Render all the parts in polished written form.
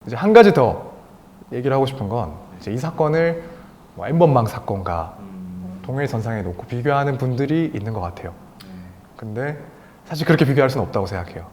이제 한 가지 더 얘기를 하고 싶은 건 이제 이 사건을 뭐 N번방 사건과 동일선상에 놓고 비교하는 분들이 있는 것 같아요. 근데 사실 그렇게 비교할 수는 없다고 생각해요.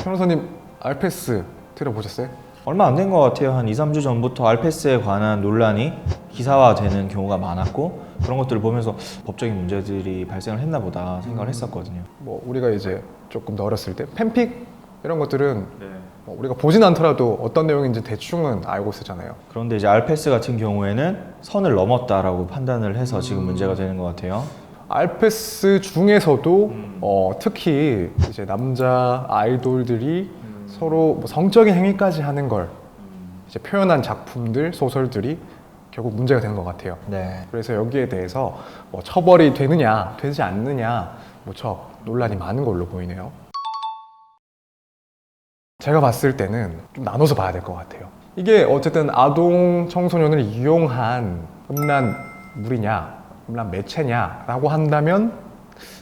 변호사님, 알페스 들어보셨어요? 얼마 안 된 것 같아요. 한 2, 3주 전부터 알페스에 관한 논란이 기사화되는 경우가 많았고 그런 것들을 보면서 법적인 문제들이 발생을 했나 보다 생각을 했었거든요. 뭐 우리가 이제 조금 더 어렸을 때 팬픽 이런 것들은 뭐 우리가 보진 않더라도 어떤 내용인지 대충은 알고 쓰잖아요. 그런데 이제 알페스 같은 경우에는 선을 넘었다라고 판단을 해서 지금 문제가 되는 것 같아요. 알페스 중에서도 특히 이제 남자 아이돌들이 서로 뭐 성적인 행위까지 하는 걸 이제 표현한 작품들, 소설들이 결국 문제가 되는 것 같아요. 네. 그래서 여기에 대해서 뭐 처벌이 되느냐, 되지 않느냐, 무척 논란이 많은 걸로 보이네요. 제가 봤을 때는 좀 나눠서 봐야 될 것 같아요. 이게 어쨌든 아동 청소년을 이용한 음란물이냐, 음란 매체냐라고 한다면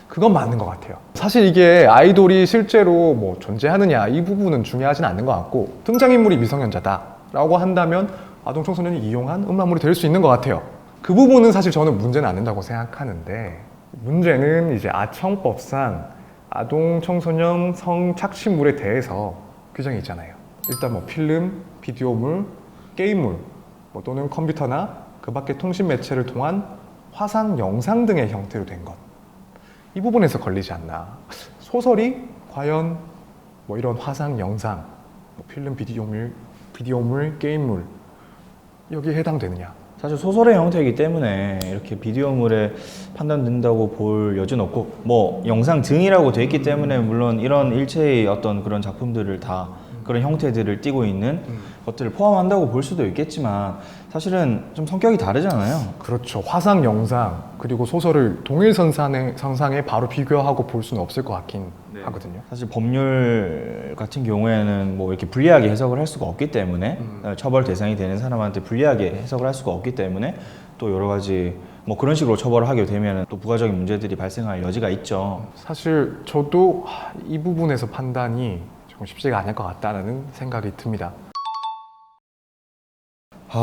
그건 맞는 것 같아요. 사실 이게 아이돌이 실제로 뭐 존재하느냐 이 부분은 중요하진 않는 것 같고 등장인물이 미성년자다라고 한다면 아동 청소년이 이용한 음란물이 될 수 있는 것 같아요. 그 부분은 사실 저는 문제는 안 된다고 생각하는데 문제는 이제 아청법상 아동 청소년 성착취물에 대해서 규정이 있잖아요. 일단 뭐 필름, 비디오물, 게임물 뭐 또는 컴퓨터나 그 밖의 통신 매체를 통한 화상 영상 등의 형태로 된 것. 이 부분에서 걸리지 않나. 소설이 과연 뭐 이런 화상 영상, 뭐 필름, 비디오물, 게임물 여기에 해당되느냐? 사실 소설의 형태이기 때문에 이렇게 비디오물에 판단된다고 볼 여지는 없고 뭐 영상 등이라고 돼 있기 때문에 물론 이런 일체의 어떤 그런 작품들을 다 그런 형태들을 띠고 있는 것들을 포함한다고 볼 수도 있겠지만 사실은 좀 성격이 다르잖아요. 그렇죠. 화상 영상 그리고 소설을 동일선상에 바로 비교하고 볼 수는 없을 것 같긴 하거든요. 사실 법률 같은 경우에는 뭐 이렇게 불리하게 해석을 할 수가 없기 때문에 처벌 대상이 되는 사람한테 불리하게 해석을 할 수가 없기 때문에 또 여러 가지 뭐 그런 식으로 처벌을 하게 되면 또 부가적인 문제들이 발생할 여지가 있죠. 사실 저도 이 부분에서 판단이 조금 쉽지가 않을 것 같다는 생각이 듭니다.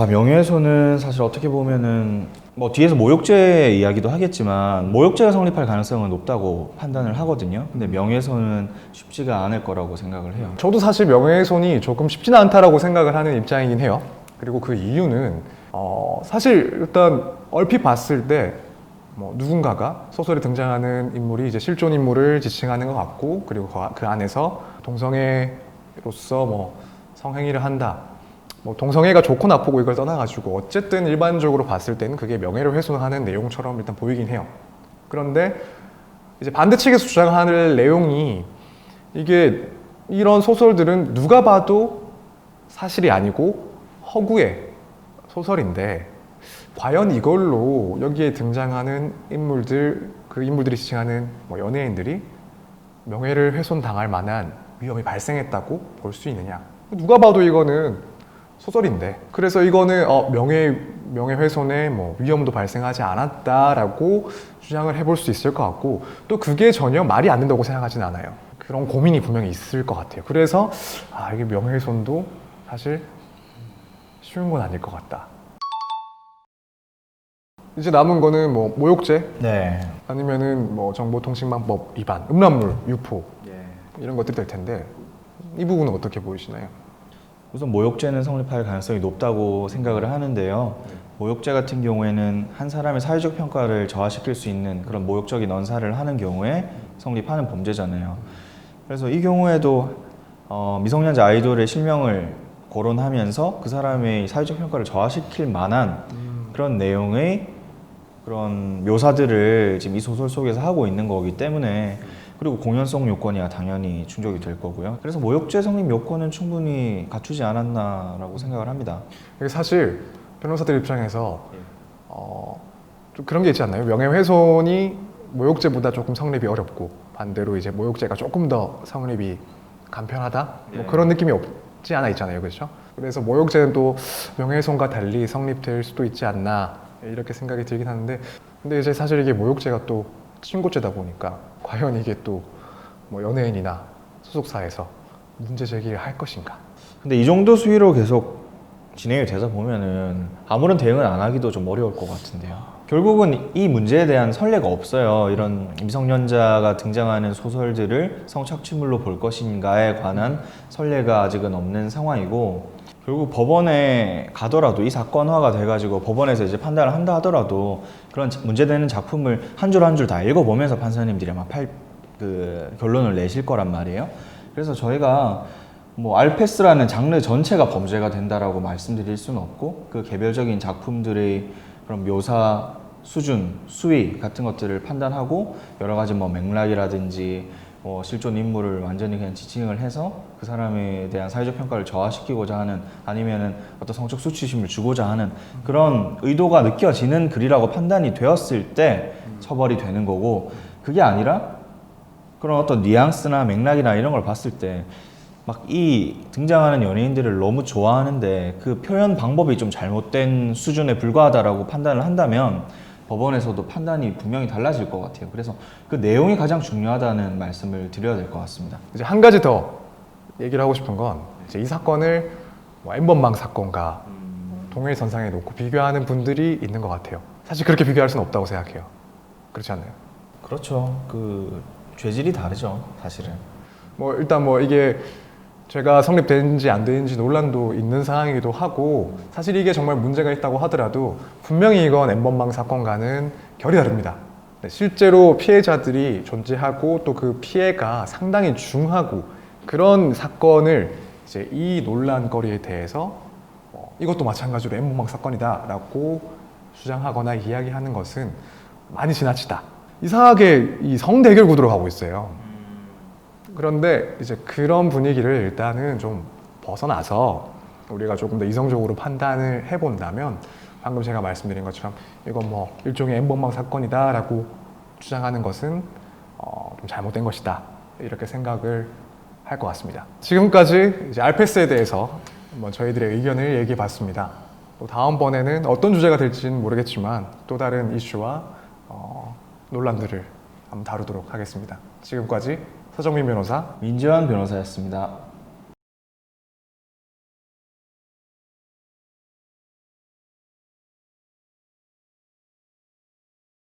명예훼손은 사실 어떻게 보면은 뭐 뒤에서 모욕죄 이야기도 하겠지만 모욕죄가 성립할 가능성은 높다고 판단을 하거든요. 근데 명예훼손은 쉽지가 않을 거라고 생각을 해요. 저도 사실 명예훼손이 조금 쉽지는 않다라고 생각을 하는 입장이긴 해요. 그리고 그 이유는 사실 일단 얼핏 봤을 때 뭐 누군가가 소설에 등장하는 인물이 이제 실존 인물을 지칭하는 것 같고 그리고 그 안에서 동성애로서 뭐 성행위를 한다. 뭐 동성애가 좋고 나쁘고 이걸 떠나가지고 어쨌든 일반적으로 봤을 때는 그게 명예를 훼손하는 내용처럼 일단 보이긴 해요. 그런데 이제 반대측에서 주장하는 내용이 이게 이런 소설들은 누가 봐도 사실이 아니고 허구의 소설인데 과연 이걸로 여기에 등장하는 인물들, 그 인물들이 지칭하는 뭐 연예인들이 명예를 훼손당할 만한 위험이 발생했다고 볼 수 있느냐? 누가 봐도 이거는 소설인데 그래서 이거는 명예훼손의 뭐 위험도 발생하지 않았다라고 주장을 해볼 수 있을 것 같고 또 그게 전혀 말이 안 된다고 생각하진 않아요. 그런 고민이 분명히 있을 것 같아요. 그래서 이게 명예훼손도 사실 쉬운 건 아닐 것 같다. 이제 남은 거는 뭐 모욕죄 네. 아니면은 뭐 정보통신망법 위반, 음란물, 유포 이런 것들이 될 텐데 이 부분은 어떻게 보이시나요? 우선 모욕죄는 성립할 가능성이 높다고 생각을 하는데요. 모욕죄 같은 경우에는 한 사람의 사회적 평가를 저하시킬 수 있는 그런 모욕적인 언사를 하는 경우에 성립하는 범죄잖아요. 그래서 이 경우에도 미성년자 아이돌의 실명을 거론하면서 그 사람의 사회적 평가를 저하시킬 만한 그런 내용의 그런 묘사들을 지금 이 소설 속에서 하고 있는 거기 때문에 그리고 공연성 요건이야 당연히 충족이 될 거고요. 그래서 모욕죄 성립 요건은 충분히 갖추지 않았나라고 생각을 합니다. 이게 사실 변호사들 입장에서 좀 그런 게 있지 않나요? 명예훼손이 모욕죄보다 조금 성립이 어렵고 반대로 이제 모욕죄가 조금 더 성립이 간편하다? 뭐 그런 느낌이 없지 않아 있잖아요, 그렇죠? 그래서 모욕죄는 또 명예훼손과 달리 성립될 수도 있지 않나 이렇게 생각이 들긴 하는데 근데 이제 사실 이게 모욕죄가 또 친고죄다 보니까 과연 이게 또 뭐 연예인이나 소속사에서 문제 제기를 할 것인가? 근데 이 정도 수위로 계속 진행이 되다 보면은 아무런 대응을 안 하기도 좀 어려울 것 같은데요. 결국은 이 문제에 대한 선례가 없어요. 이런 미성년자가 등장하는 소설들을 성착취물로 볼 것인가에 관한 선례가 아직은 없는 상황이고, 결국 법원에 가더라도 이 사건화가 돼가지고 법원에서 이제 판단을 한다 하더라도 그런 문제되는 작품을 한 줄 한 줄 다 읽어보면서 판사님들이 아마 결론을 내실 거란 말이에요. 그래서 저희가 뭐 알페스라는 장르 전체가 범죄가 된다라고 말씀드릴 수는 없고, 그 개별적인 작품들의 그런 묘사 수준, 수위 같은 것들을 판단하고 여러 가지 뭐 맥락이라든지 뭐 실존 인물을 완전히 그냥 지칭을 해서 그 사람에 대한 사회적 평가를 저하시키고자 하는, 아니면은 어떤 성적 수치심을 주고자 하는 그런 의도가 느껴지는 글이라고 판단이 되었을 때 처벌이 되는 거고, 그게 아니라 그런 어떤 뉘앙스나 맥락이나 이런 걸 봤을 때 막 이 등장하는 연예인들을 너무 좋아하는데 그 표현 방법이 좀 잘못된 수준에 불과하다라고 판단을 한다면 법원에서도 판단이 분명히 달라질 것 같아요. 그래서 그 내용이 가장 중요하다는 말씀을 드려야 될 것 같습니다. 이제 한 가지 더 얘기를 하고 싶은 건, 이제 이 사건을 뭐 N번방 사건과 동일선상에 놓고 비교하는 분들이 있는 것 같아요. 사실 그렇게 비교할 수는 없다고 생각해요. 그렇지 않나요? 그렇죠. 그 죄질이 다르죠, 사실은. 뭐 일단 뭐 이게 죄가 성립되는지 안 되는지 논란도 있는 상황이기도 하고, 사실 이게 정말 문제가 있다고 하더라도 분명히 이건 N번방 사건과는 결이 다릅니다. 네, 실제로 피해자들이 존재하고 또 그 피해가 상당히 중하고 그런 사건을 이제 이 논란거리에 대해서 이것도 마찬가지로 N번방 사건이다 라고 주장하거나 이야기하는 것은 많이 지나치다. 이상하게 이 성대결 구도로 가고 있어요. 그런데 이제 그런 분위기를 일단은 좀 벗어나서 우리가 조금 더 이성적으로 판단을 해본다면, 방금 제가 말씀드린 것처럼 이건 뭐 일종의 N번방 사건이다 라고 주장하는 것은 좀 잘못된 것이다, 이렇게 생각을 할 것 같습니다. 지금까지 이제 알페스에 대해서 한번 저희들의 의견을 얘기해 봤습니다. 또 다음번에는 어떤 주제가 될지는 모르겠지만 또 다른 이슈와 논란들을 한번 다루도록 하겠습니다. 지금까지 서정민 변호사, 민지환 변호사였습니다.